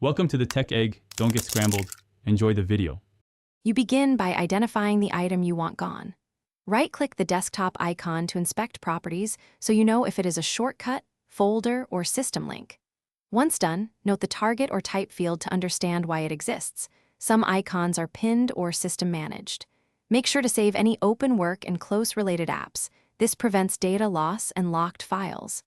Welcome to the Tech Egg. Don't get scrambled. Enjoy the video. You begin by identifying the item you want gone. Right-click the desktop icon to inspect properties so you know if it is a shortcut, folder, or system link. Once done, note the target or type field to understand why it exists. Some icons are pinned or system managed. Make sure to save any open work and close related apps. This prevents data loss and locked files.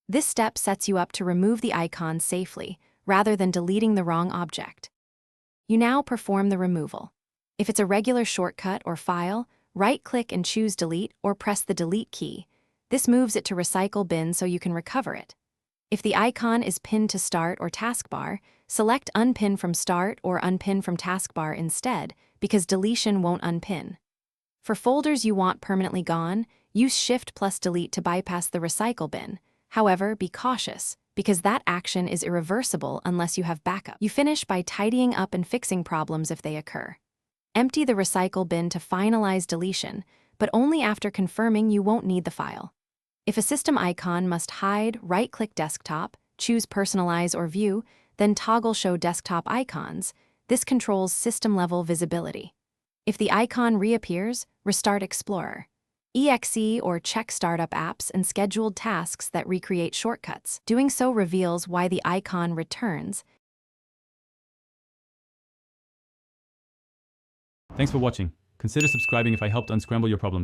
This step sets you up to remove the icon safely, rather than deleting the wrong object. You now perform the removal. If it's a regular shortcut or file, right-click and choose Delete or press the Delete key. This moves it to Recycle Bin so you can recover it. If the icon is pinned to Start or Taskbar, select Unpin from Start or Unpin from Taskbar instead, because deletion won't unpin. For folders you want permanently gone, use Shift+Delete to bypass the Recycle Bin. However, be cautious, because that action is irreversible unless you have backup. You finish by tidying up and fixing problems if they occur. Empty the recycle bin to finalize deletion, but only after confirming you won't need the file. If a system icon must hide, right-click Desktop, choose Personalize or View, then toggle Show Desktop Icons. This controls system-level visibility. If the icon reappears, restart Explorer. EXE or check startup apps and scheduled tasks that recreate shortcuts. Doing so reveals why the icon returns. Thanks for watching. Consider subscribing if I helped unscramble your problems.